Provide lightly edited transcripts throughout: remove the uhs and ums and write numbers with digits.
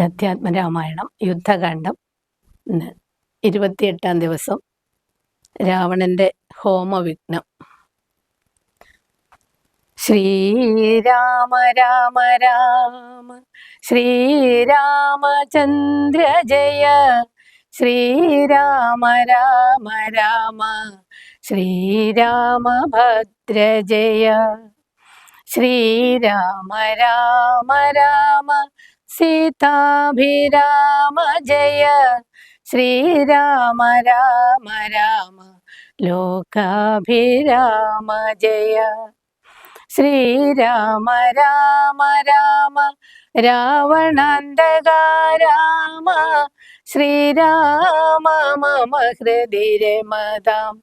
അധ്യാത്മരാമായണം യുദ്ധകാന്ഡം. ഇന്ന് 28-ാം ദിവസം. രാവണന്റെ ഹോമവിഘ്നം. ശ്രീരാമ രാമ രാമ ശ്രീരാമചന്ദ്ര ജയ, ശ്രീരാമ രാമ രാമ ശ്രീരാമഭദ്ര ജയ, ശ്രീരാമ രാമ രാമ സീതാഭിരാമ ജയ, ശ്രീരാമ രാമ രാമ ലോകാഭിരാമ ജയ, ശ്രീരാമ രാമ രാമ രാവണാന്തക രാമ, ശ്രീരാമ മമ ഹൃദി രമതാം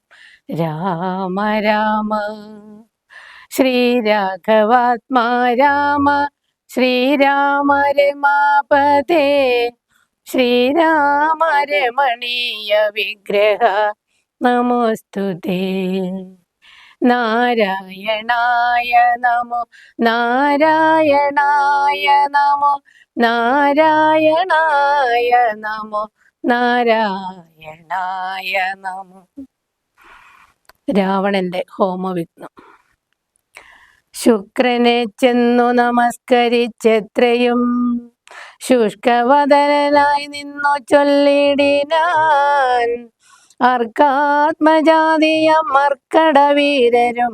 രാമ രാമ, ശ്രീരാഘവാത്മാ രാമ ശ്രീരാമ രമാപതേ, ശ്രീരാമ രമണീയ വിഗ്രഹ നമോസ്തുതേ, നാരായണായ നമോ നാരായണായ നമോ നാരായണായ നമോ നാരായണായ നമോ. രാവണന്റെ ഹോമവിഘ്നം. ശുക്രനെ ചെന്നു നമസ്കരിച്ചെത്രയും ശുഷ്കവദനായി നിന്നു ചൊല്ലിടിനാൻ, അർക്കാത്മജാതിയം അർക്കടവീരരും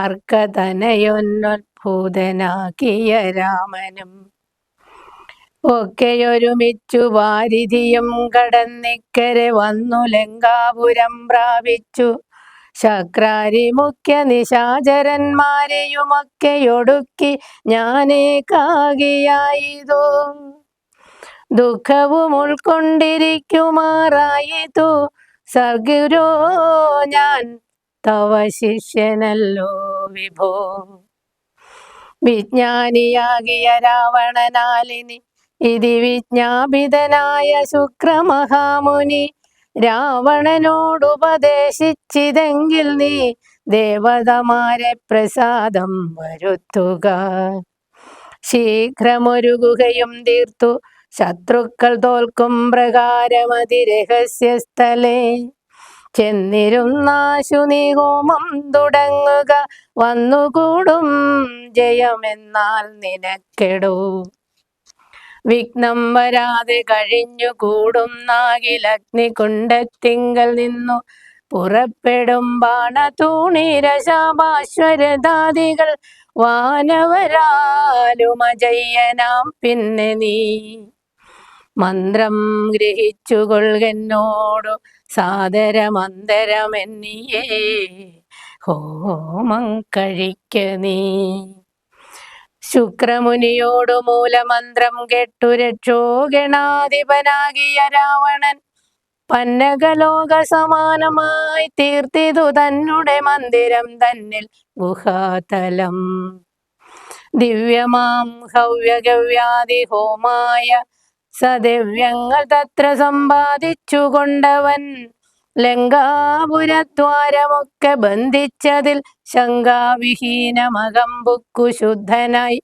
അർക്കതനയൊന്നത്ഭുതനാക്കിയ രാമനും ഒക്കെയൊരുമിച്ചു വാരിധിയും കടന്നിക്കരെ വന്നു ലങ്കാപുരം പ്രാപിച്ചു. ശക്രാരി മുഖ്യ നിശാചരന്മാരെയുമൊക്കെയൊടുക്കി ഞാനേകാകിയായിതു, ദുഃഖവും ഉൾക്കൊണ്ടിരിക്കുമാറായിതു. സദ്ഗുരോ ഞാൻ തവ ശിഷ്യനല്ലോ വിഭോ. വിജ്ഞാനിയാകിയ രാവണനാലിനി ഇതി വിജ്ഞാപിതനായ ശുക്രമഹാമുനി രാവണനോടുപദേശിച്ചിതെങ്കിൽ നീ ദേവതമാരെ പ്രസാദം വരുത്തുക. ശീഘ്രമൊരു ഗുഹയും തീർത്തു ശത്രുക്കൾ തോൽക്കും പ്രകാരമതി രഹസ്യസ്ഥലേ ചെന്നിരുന്നാശു നീ ഹോമം തുടങ്ങുക. വന്നുകൂടും ജയമെന്നാൽ നിനക്കെടൂ, വിഘ്നം വരാതെ കഴിഞ്ഞു കൂടുന്നാകിലഗ്നികുണ്ഡത്തിങ്കൽ നിന്നു പുറപ്പെടും ബാണതൂണീരശാപാശ്വരദാദികൾ വാനവരാലുമജയ്യനാം. പിന്നെ നീ മന്ത്രം ഗ്രഹിച്ചുകൊള്ളുന്നോടു സാദരമന്തരമെന്നിയേ ഹോമം കഴിക്ക നീ. ശുക്രമുനിയോടു മൂലമന്ത്രം കെട്ടു രക്ഷോ ഗണാധിപനാകിയ രാവണൻ പന്നകലോക സമാനമായി തീർത്തിതു തന്നെ മന്ദിരം തന്നിൽ ഗുഹാതലം. ദിവ്യമാം ഹവ്യഗവ്യാദി ഹോമായ സദിവ്യങ്ങൾ തത്ര സമ്പാദിച്ചു കൊണ്ടവൻ ലങ്കാപുരദ്വാരമൊക്കെ ബന്ധിച്ചതിൽ ശങ്കാവിഹീനമകമ്പുക്കു ശുദ്ധനായി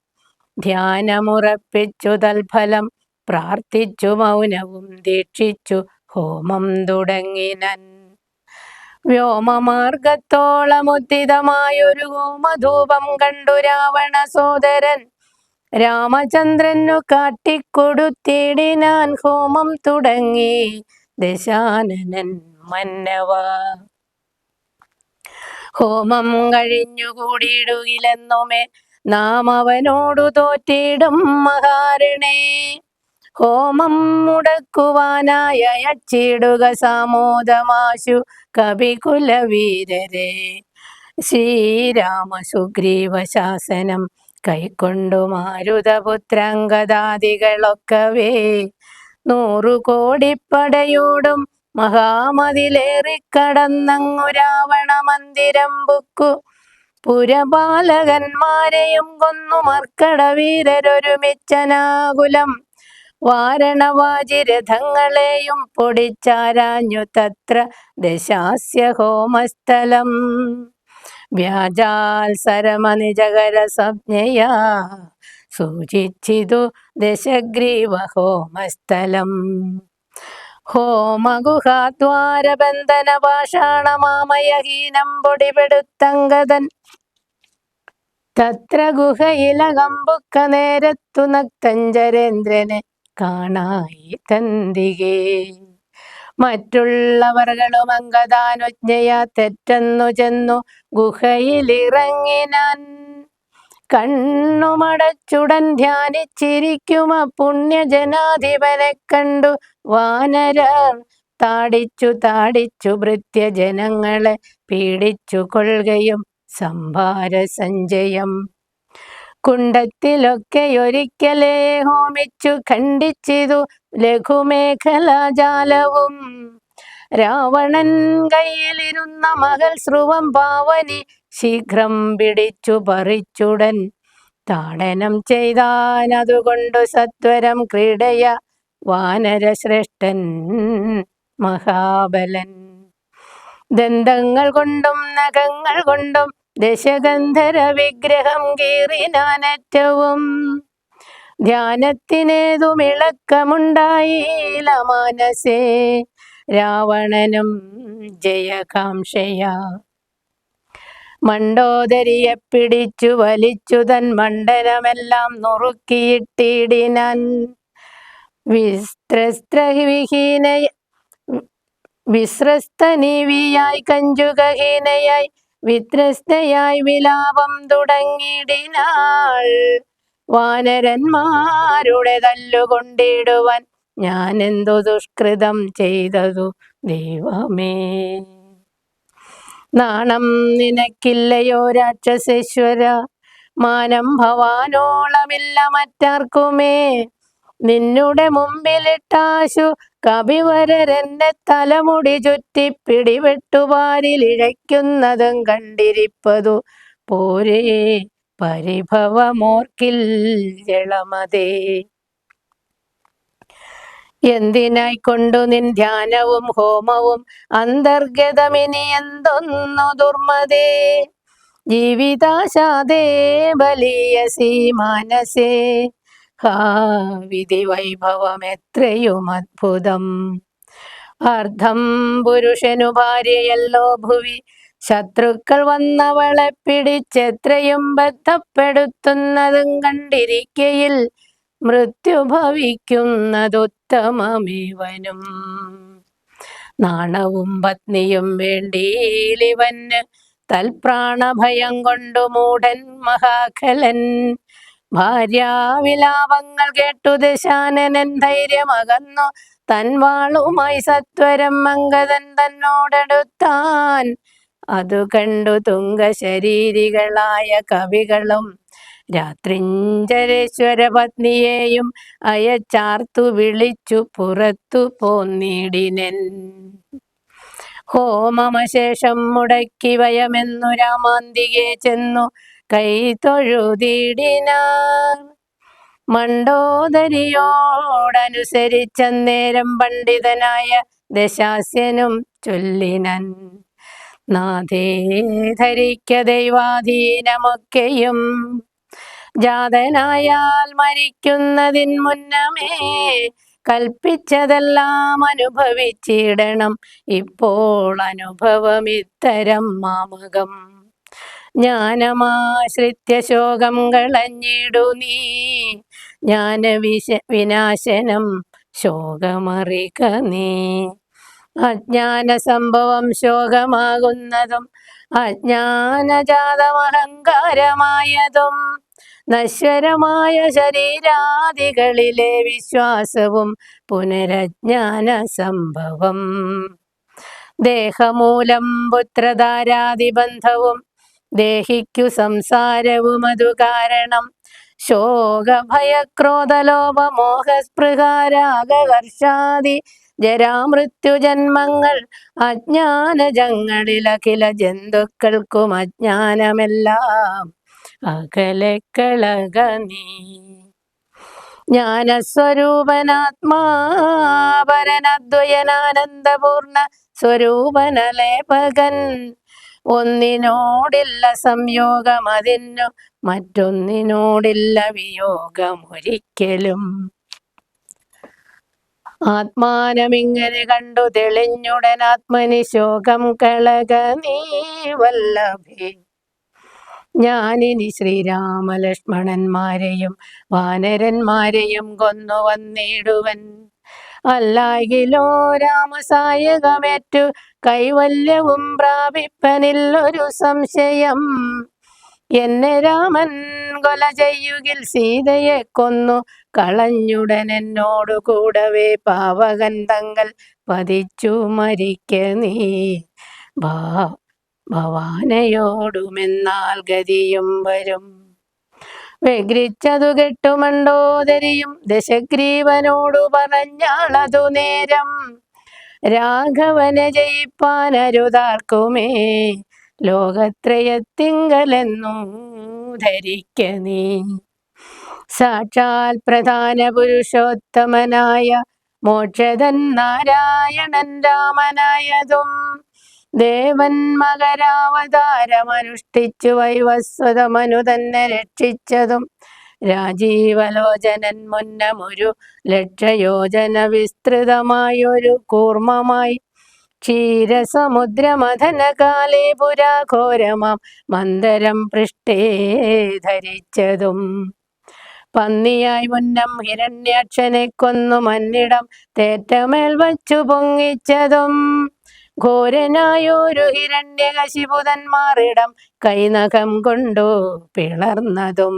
ധ്യാനമുറപ്പിച്ചു തൽഫലം പ്രാർത്ഥിച്ചു മൗനവും ദീക്ഷിച്ചു ഹോമം തുടങ്ങിനൻ. വ്യോമമാർഗത്തോളമുദ്ധിതമായൊരു ഹോമധൂപം കണ്ടു രാവണ സോദരൻ രാമചന്ദ്രനു കാട്ടിക്കൊടുത്തിടിനാൻ. ഹോമം തുടങ്ങി ദശാനനൻ മന്നവ. ഹോമം കഴിഞ്ഞുകൂടിയിടുകിലെന്നുമേ നാം അവനോടു തോറ്റിടും മഹാരണേ. ഹോമം മുടക്കുവാനായി അയച്ചിടുക സാമോദമാശു കപികുലവീരരെ. ശ്രീരാമ സുഗ്രീവ ശാസനം കൈക്കൊണ്ടു മാരുതപുത്രാംഗദാദികളൊക്കവേ 100 കോടിപ്പടയോടും മഹാമതിലേറിക്കടന്നങ്ങു രാവണ മന്ദിരം പുക്കു. പുരപാലകന്മാരെയും കൊന്നു മർക്കടവീരരൊരുമിച്ചനാകുലം വാരണവാജിരഥങ്ങളെയും പൊടിച്ചാരാഞ്ഞു തത്ര ദശാസ്യ ഹോമസ്ഥലം. വ്യാജാത്സരമനിജകര സംജ്ഞയാ സൂചിച്ചിതു ദശഗ്രീവഹോമസ്ഥലം. ഹോമഗുഹാദ്വാരബന്ധന പാഷാണമാമയഹീനം പൊടിപെടുത്തങ്കദൻ തത്ര ഗുഹയിലകമ്പുക്ക നേരത്തു നക്തഞ്ചരേന്ദ്രനെ കാണായി തന്തികേ. മറ്റുള്ളവർകളും അങ്കദാനുജ്ഞയാ തെറ്റെന്നു ചെന്നു ഗുഹയിലിറങ്ങിനാൻ. കണ്ണുമടച്ചുടൻ ധ്യാനിച്ചിരിക്കുമ പുണ്യജനാധിപനെ കണ്ടു വാനരർ താടിച്ചു താടിച്ചു ഭൃത്യജനങ്ങളെ പീഡിച്ചു കൊള്ളുകയും സംഭാര സഞ്ചയം. കുണ്ടത്തിലൊക്കെയൊരിക്കലേ ഹോമിച്ചു ഖണ്ഡിച്ചിതു ലഘുമേഖലാജാലവും. രാവണൻ കയ്യിലിരുന്ന മകൾ സ്രുവം പാവനി ശീഘ്രം പിടിച്ചു പറിച്ചുടൻ താടനം ചെയ്താനതുകൊണ്ടു സത്വരം ക്രീഡയ വാനരശ്രേഷ്ഠൻ മഹാബലൻ. ദന്തങ്ങൾ കൊണ്ടും നഖങ്ങൾ കൊണ്ടും ദശഗന്ധര വിഗ്രഹം കീറിനാനേറ്റവും. ധ്യാനത്തിനേതുമിളക്കമുണ്ടായില്ല മാനസേ രാവണനും ജയകാംക്ഷയാ. മണ്ഡോദരിയെ പിടിച്ചു വലിച്ചു തൻ മണ്ഡലമെല്ലാം നുറുക്കിയിട്ടിടിനാൻ. വിസ്രസ്തനീവിയായി കഞ്ചുകഹീനയായി വിത്രസ്തയായി വിലാപം തുടങ്ങിയിടിനാൾ. വാനരന്മാരുടെ തല്ലുകൊണ്ടിടുവാൻ ഞാനെന്തു ദുഷ്കൃതം ചെയ്തതു ദൈവമേ. നാണം നിനക്കില്ലയോ രാക്ഷസേശ്വര, മാനം ഭവാനോളമില്ല മറ്റാർക്കുമേ. നിന്നുടെ മുമ്പിലിട്ടാശു കപിവരരെന്നെ തലമുടി ചുറ്റി പിടിവെട്ടുപാരിലിഴയ്ക്കുന്നതും കണ്ടിരിപ്പതു പോരേ പരിഭവമോർക്കിൽ ജളമതേ. എന്തിനായിക്കൊണ്ടു നിൻ ധ്യാനവും ഹോമവും അന്തർഗതമിനി എന്തൊന്നു ദുർമതേ. ജീവിതാശാദേ ബലീയസി മാനസേ, ഹാ വിധി വൈഭവം എത്രയും അദ്ഭുതം. അർദ്ധം പുരുഷനു ഭാര്യയല്ലോ ഭുവി, ശത്രുക്കൾ വന്നവളെ പിടിച്ചെത്രയും ബന്ധപ്പെടുത്തുന്നതും കണ്ടിരിക്കയിൽ മൃത്യു ഭവിക്കുന്നതുത്തമമേവനും. നാണവും പത്നിയും വേണ്ടീലിവന്, തൽപ്രാണഭയം കൊണ്ടു മൂഢൻ മഹാഖലൻ. ഭാര്യാവിലാപങ്ങൾ കേട്ടു ദശാനനൻ ധൈര്യമകന്നു തൻവാളുമായി സത്വരം അങ്കദൻ തന്നോടടുത്താൻ. അതു കണ്ടു തുംഗശരീരികളായ കവികളും രാത്രിഞ്ചരേശ്വര പത്നിയെയും അയച്ചാർത്തു വിളിച്ചു പുറത്തു പോന്നിടിനൻ. ഹോമമശേഷം മുടക്കി വയമെന്നു രാമാന്തികെ ചെന്നു കൈ തൊഴുതിടിനാർ. മണ്ഡോദരിയോടനുസരിച്ചന്നേരം പണ്ഡിതനായ ദശാസ്യനും ചൊല്ലിനൻ. നാഥേ ധരിക്ക ദൈവാധീനമൊക്കെയും, ജാതനായാൽ മരിക്കുന്നതിൻ മുന്നമേ കൽപ്പിച്ചതെല്ലാം അനുഭവിച്ചിടണം ഇപ്പോൾ അനുഭവമിത്തരം മാമകം. ജ്ഞാനമാശ്രിത്യ ശോകം കളഞ്ഞിടു നീ, വിനാശനം ശോകമറിക നീ. അജ്ഞാന സംഭവം ശോകമാകുന്നതും അജ്ഞാനജാതമഹങ്കാരമായതും നശ്വരമായ ശരീരാദികളിലെ വിശ്വാസവും പുനരജ്ഞാന സംഭവം. ദേഹമൂലം പുത്രധാരാദിബന്ധവും ദേഹിക്കു സംസാരവും അതു കാരണം. ശോകഭയക്രോധലോഭമോഹസ്പൃഹാരാഗഹർഷാദി ജരാമൃത്യുജന്മങ്ങൾ അജ്ഞാനജങ്ങളിലഖില ജന്തുക്കൾക്കും അജ്ഞാനമെല്ലാം അകലെ കളക നീ. ജ്ഞാനസ്വരൂപനാത്മാപരനദ്വയനാനന്ദപൂർണ സ്വരൂപനലേപകൻ, ഒന്നിനോടില്ല സംയോഗം, അതിനു മറ്റൊന്നിനോടില്ല വിയോഗം ഒരിക്കലും. ആത്മാനമിങ്ങനെ കണ്ടു തെളിഞ്ഞുടൻ ആത്മനി ശോകം കളക നീ വല്ലഭേ. ഞാനിനി ശ്രീരാമലക്ഷ്മണന്മാരെയും വാനരന്മാരെയും കൊന്നു വന്നിടുവൻ. അല്ലാകിലോ രാമസായകമേറ്റു കൈവല്യവും പ്രാപിപ്പനില്ലൊരു സംശയം. എന്നെ രാമൻ കൊല ചെയ്യുകിൽ സീതയെ കൊന്നു കളഞ്ഞുടൻ എന്നോടു കൂടവേ പാവകൻ തങ്ങൾ പതിച്ചു മരിക്ക നീ. ഭവാനയോടുമെന്നാൽ ഗതിയും വരും. വിഗ്രഹിച്ചതു കെട്ടു മണ്ഡോദരിയും ദശഗ്രീവനോടു പറഞ്ഞാളതു നേരം. രാഘവനെ ജയിപ്പാനരുതാർക്കുമേ ലോകത്രയത്തിങ്കലെന്നു ധരിക്ക നീ. സാക്ഷാൽ പ്രധാന പുരുഷോത്തമനായ മോക്ഷദൻ നാരായണൻ രാമനായതും ദേവൻ മകരാവതാരമനുഷ്ഠിച്ചു വൈവസ്വതമനു തന്നെ രക്ഷിച്ചതും രാജീവലോചനൻ മുന്നമൊരു ലക്ഷയോജന വിസ്തൃതമായൊരു കൂർമ്മമായി ക്ഷീരസമുദ്രമഥനകാലേ പുരാഘോരമാം മന്ദരം പൃഷ്ഠേ ധരിച്ചതും പന്നിയായി മുന്നം ഹിരണ്യാക്ഷനെ കൊന്നു മന്നിടം തേറ്റമേൽ വച്ചു പൊങ്ങിച്ചതും ഘോരനായൊരു ഹിരണ്യകശിപുതന്മാറിടം കൈനഖം കൊണ്ടു പിളർന്നതും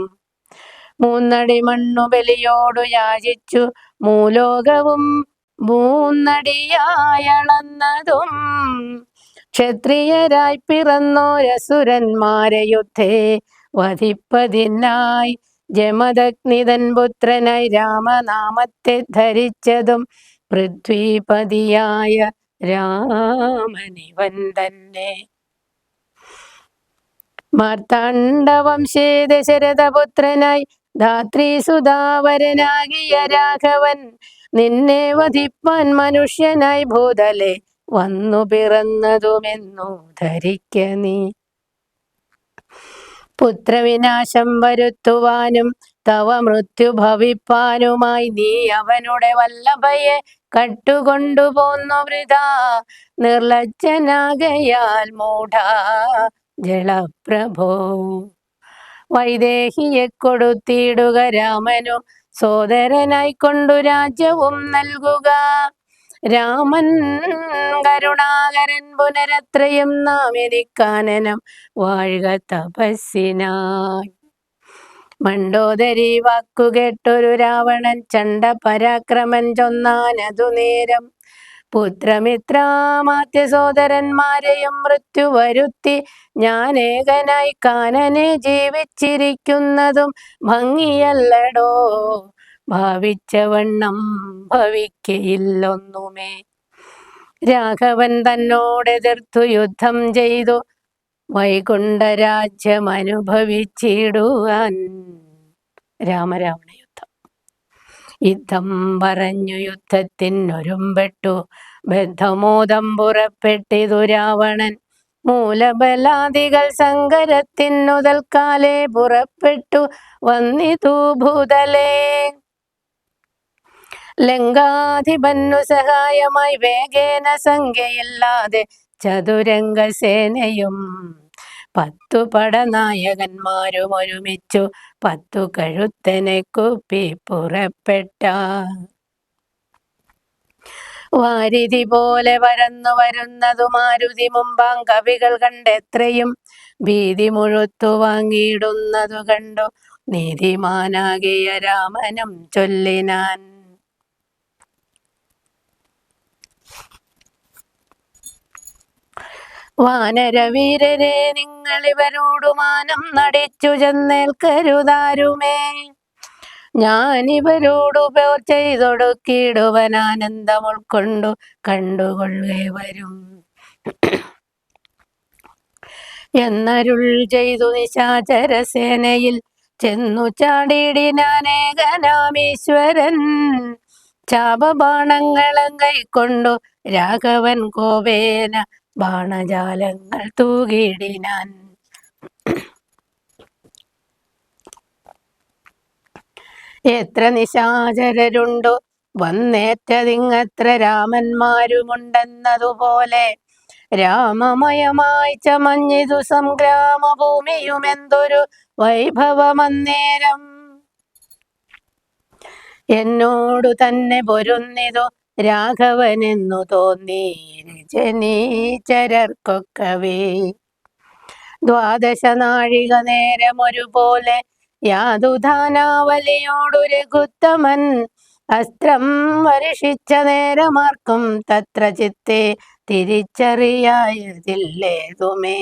മൂന്നടി മണ്ണു ബലിയോടു യാചിച്ചു മൂലോകവും മൂന്നടിയായളന്നതും ക്ഷത്രിയരായി പിറന്നോരസുരന്മാരെ യുദ്ധേ വധിപ്പതിനായി ജമദഗ്നിതൻ പുത്രനായി രാമനാമത്തെ ധരിച്ചതും പൃഥ്വിപതിയായ രാമനിവൻ തന്നെ. മാർത്താണ്ഡവംശേ ദശരഥപുത്രനായി ധാത്രീസുധാവരനാകിയ രാഘവൻ നിന്നെ വധിപ്പാൻ മനുഷ്യനായി ഭൂതലെ വന്നു പിറന്നതുമെന്നു ധരിക്ക നീ. പുത്രവിനാശം വരുത്തുവാനും തവ മൃത്യു ഭവിപ്പാനുമായി നീ അവനുടെ വല്ലഭയെ കട്ടുകൊണ്ടുപോന്നു വൃഥാ നിർലജ്ജനാകയാൽ മൂഢാ ജളപ്രഭോ. വൈദേഹിയെ കൊടുത്തിടുക രാമനു സോദരനായി കൊണ്ടു രാജ്യവും നൽകുക. രാമൻ കരുണാകരൻ പുനരത്രയും നാം എനിക്കാനനം വാഴുക തപസ്സിനായി. മണ്ഡോദരി വാക്കുകേട്ടൊരു രാവണൻ ചണ്ഡ പരാക്രമൻ ചൊന്നാനതു നേരം പുത്രമിത്രാമാത്യ സോദരന്മാരെയും മൃത്യു വരുത്തി ഞാൻ ഏകനായി കാനനെ ജീവിച്ചിരിക്കുന്നതും ഭംഗിയല്ലടോ. ഭാവിച്ചവണ്ണം ഭവിക്കയില്ലൊന്നുമേ. രാഘവൻ തന്നോടെതിർത്തു യുദ്ധം ചെയ്തു വൈകുണ്ഠരാജ്യം അനുഭവിച്ചിടുവാൻ. രാമരാവണ യുദ്ധം. യുദ്ധം പറഞ്ഞു യുദ്ധത്തിനൊരുമ്പെട്ടു ബദ്ധമോദം പുറപ്പെട്ടിതു രാവണൻ. മൂലബലാദികൾ സങ്കരത്തിനു തൽക്കാലേ പുറപ്പെട്ടു വന്നിതു ഭൂതലേ. ലങ്കാധിപന്നു സഹായമായി വേഗേന സംഖ്യയില്ലാതെ ചതുരംഗസേനയും 10 പടനായകന്മാരും ഒരുമിച്ചു 10 കഴുത്തനെ കുപ്പി പുറപ്പെട്ട. വാരിധി പോലെ പരന്നു വരുന്നതു മാരുതി മുമ്പാം കവികൾ കണ്ടെത്രയും ഭീതി മുഴുത്തു വാങ്ങിയിടുന്നതു കണ്ടു നീതിമാനാകിയ രാമനും ചൊല്ലിനാൻ. വാനരവീരരെ നിങ്ങളിവരോടു മാനം നടിച്ചു ചെന്നേൽക്കരുതാരുമേ. ഞാനിവരോടു പോർ ചെയ്തൊടുക്കിടുവൻ ആനന്ദം ഉൾക്കൊണ്ടു കണ്ടുകൊള്ളേ വരും എന്നരുൾ ചെയ്തു നിശാചരസേനയിൽ ചെന്നു ചാടിയിടിനാനേകനാമീശ്വരൻ. ചാപബാണങ്ങളും കൈക്കൊണ്ടു രാഘവൻ കോപേന ബാണജാലങ്ങൾ തൂകിടിനാൻ. എത്ര നിശാചരരുണ്ടു വന്നേറ്റതിങ്ങത്ര രാമന്മാരുമുണ്ടെന്നതുപോലെ രാമമയമായി ചമഞ്ഞിതു സംഗ്രാമഭൂമിയുമെന്തൊരു വൈഭവമന്നേരം. എന്നോടു തന്നെ പൊരുന്നിതു രാഘവനെന്നു തോന്നി രജനീചരർക്കൊക്കവേ. ദ്വാദശ നാഴിക നേരമൊരുപോലെ യാതുധാനാവലിയോടു രഘുത്തമൻ അസ്ത്രം വർഷിച്ച നേരമാർക്കും തത്ര ചിത്തെ തിരിച്ചറിയായതില്ലേതുമേ.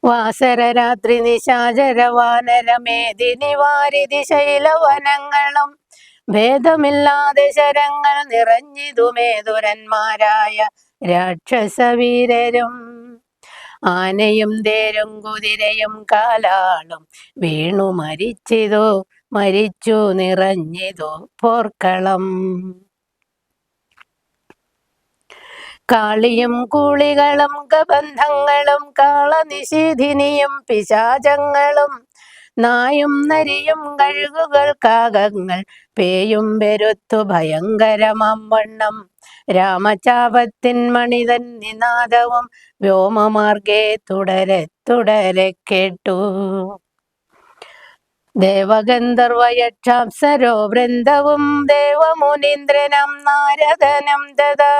വാസരരാത്രി നിശാചര വാനരമേദിനി വാരിധി ശൈലവനങ്ങളും ഭേദമില്ലാതെ ശരങ്ങൾ നിറഞ്ഞിതുമേതുരന്മാരായ രാക്ഷസവീരരും. ആനയും തേരും കുതിരയും കാലാളും വീണു മരിച്ചു നിറഞ്ഞിതു പോർക്കളം. കാളിയും കൂളികളും കബന്ധങ്ങളും കാളനിശീധിനിയും പിശാചങ്ങളും നായും നരിയും കഴുകുകൾ കാകങ്ങൾ പേയും പെരുത്തു ഭയങ്കരമാം വണ്ണം രാമചാപത്തിൻ മണിതൻ നിനാദവും വ്യോമമാർഗേ തുടരെ കേട്ടു. ദേവഗന്ധർവയക്ഷാപ്സരോ വൃന്ദവും ദേവമുനീന്ദ്രനം നാരദനം തഥാ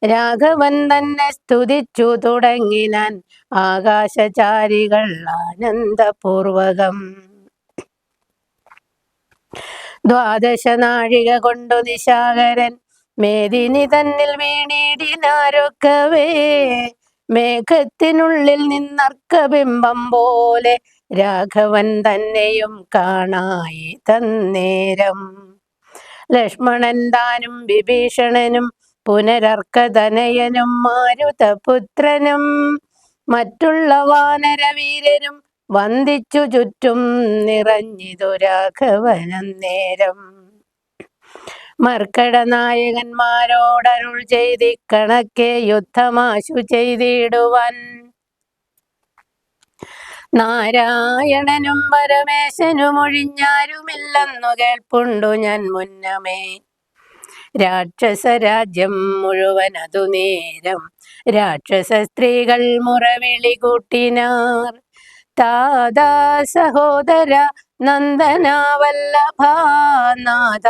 രാഘവൻ തന്നെ സ്തുതിച്ചു തുടങ്ങിനാൻ ആകാശചാരികൾ ആനന്ദപൂർവകം. ദ്വാദശ നാഴിക കൊണ്ടു നിശാകരൻ മേദിനി തന്നിൽ വീണിടിനാരൊക്കവേ മേഘത്തിനുള്ളിൽ നിന്നർക്കബിംബം പോലെ രാഘവൻ തന്നെയും കാണായി തന്നേരം. ലക്ഷ്മണൻ താനും വിഭീഷണനും പുനരർക്കതനയനും മാരുതപുത്രനും മറ്റുള്ള വാനരവീരരും വന്ദിച്ചു ചുറ്റും നിറഞ്ഞിതു രാഘവനന്നേരം. മർക്കടനായകന്മാരോടരുൾ ചെയ്തിക്കണക്കെ യുദ്ധമാശു ചെയ്തിടുവാൻ നാരായണനും പരമേശനും ഒഴിഞ്ഞാരുമില്ലെന്നു കേൾപ്പുണ്ടു ഞാൻ മുന്നമേ. രാക്ഷസരാജ്യം മുഴുവൻ അതു നേരം രാക്ഷസ സ്ത്രീകൾ മുറവിളി കൂട്ടിനാർ. താതാ സഹോദര നന്ദനാവല്ലഭാ നാഥ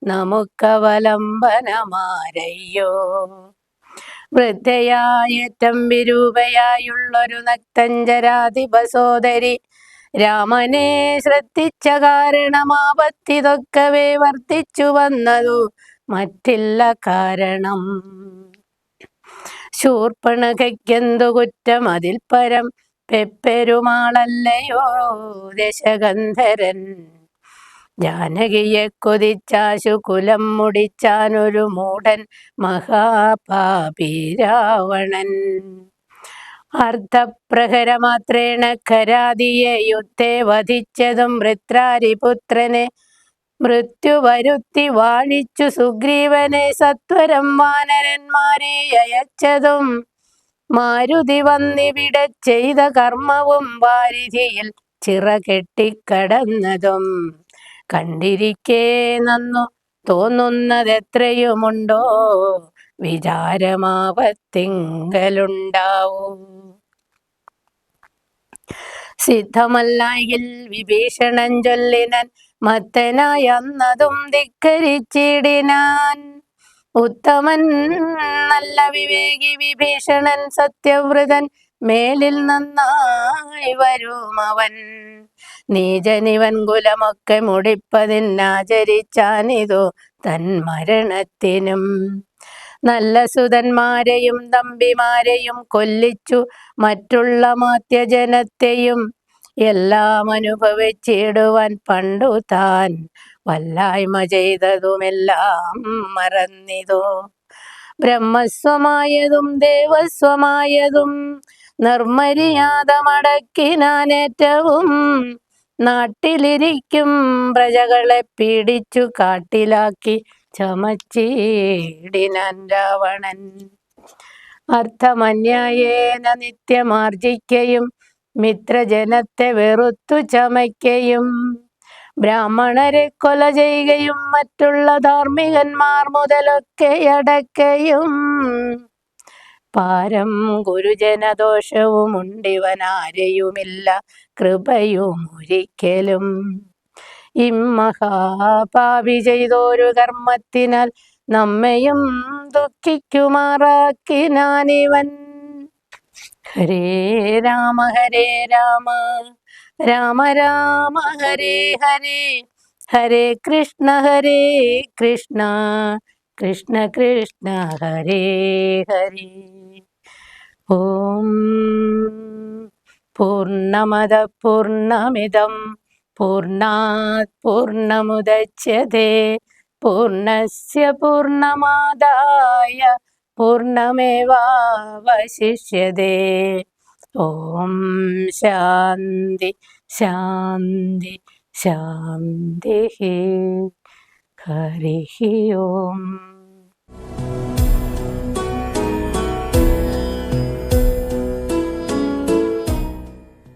നമുക്കവലംബനമാരയ്യോ. വൃദ്ധയായേറ്റം വിരൂപയായുള്ളൊരു നക്തഞ്ചരാധിപ സോദരി രാമനെ ശ്രദ്ധിച്ച കാരണമാപത്തിതൊക്കവേ വർത്തിച്ചു വന്നതു മറ്റില്ല കാരണം. ശൂർപ്പണഖയ്ക്കെന്തു കുറ്റം അതിൽ പരം പെരുമാളല്ലയോ ദശകന്ധരൻ. ജാനകിയെ കൊതിച്ചാശു കുലം മുടിച്ചാനൊരു മൂഢൻ മഹാപാപി രാവണൻ. അർദ്ധപ്രഹരമാത്രേണ ഖരാദിയെ യുദ്ധേ വധിച്ചതും വൃത്രാരിപുത്രനെ മൃത്യു വരുത്തി വാഴിച്ചു സുഗ്രീവനെ സത്വരം വാനരന്മാരെ അയച്ചതും മാരുതി വന്നിവിടെ ചെയ്ത കർമ്മവും വാരിധിയിൽ ചിറകെട്ടിക്കടന്നതും കണ്ടിരിക്കേ നന്നു തോന്നുന്നതെത്രയുമുണ്ടോ വിചാരമാപത്തിങ്കലുണ്ടാവും. സിദ്ധമല്ലായിൽ വിഭീഷണൻ ചൊല്ലിനൻ മത്തനായി അന്നതും ധിക്കരിച്ചിടിനാൻ. ഉത്തമൻ നല്ല വിവേകി വിഭീഷണൻ സത്യവ്രതൻ മേലിൽ നന്നായി വരുമവൻ. നീചനിവൻ കുലമൊക്കെ മുടിപ്പതിനാചരിച്ചാനിതു തൻ മരണത്തിനും. നല്ല സുതന്മാരെയും തമ്പിമാരെയും കൊല്ലിച്ചു മറ്റുള്ള മാത്യജനത്തെയും എല്ലാം അനുഭവിച്ചിടുവാൻ പണ്ടു താൻ വല്ലായ്മ ചെയ്തതുമെല്ലാം മറന്നിതോ. ബ്രഹ്മസ്വമായതും ദേവസ്വമായതും നിർമര്യാദമടക്കിനാനേറ്റവും നാട്ടിലിരിക്കും പ്രജകളെ പീഡിച്ചു കാട്ടിലാക്കി ചമച്ചീടിനാൻ രാവണൻ. അർത്ഥമന്യായേന നിത്യമാർജിക്കയും മിത്രജനത്തെ വെറുത്തു ചമയ്ക്കയും ബ്രാഹ്മണരെ കൊല ചെയ്യുകയും മറ്റുള്ള ധാർമ്മികന്മാർ മുതലൊക്കെ അടക്കയും പാരം ഗുരുജനദോഷവും ഉണ്ടിവനാരെയുമില്ല കൃപയും ഒരിക്കലും. ഇമ്മഹാപാപി ചെയ്തൊരു കർമ്മത്തിനാൽ നമ്മയും ദുഃഖിക്കുമാറാക്കിനാനിവൻ. ഹരേ രാമ രാമ രാമ ഹരേ ഹരേ, ഹരേ കൃഷ്ണ കൃഷ്ണ കൃഷ്ണ ഹരേ ഹരേ. ഓം പൂർണ്ണമദ പൂർണ്ണമിദം പൂർണ്ണാത് പൂർണ്ണമുദച്യതേ പൂർണ്ണസ്യ പൂർണ്ണമാദായ പൂർണ്ണമേവാവശിഷ്യതേ. ഓം ശാന്തി ശാന്തി ശാന്തി. ഹരി ഓം.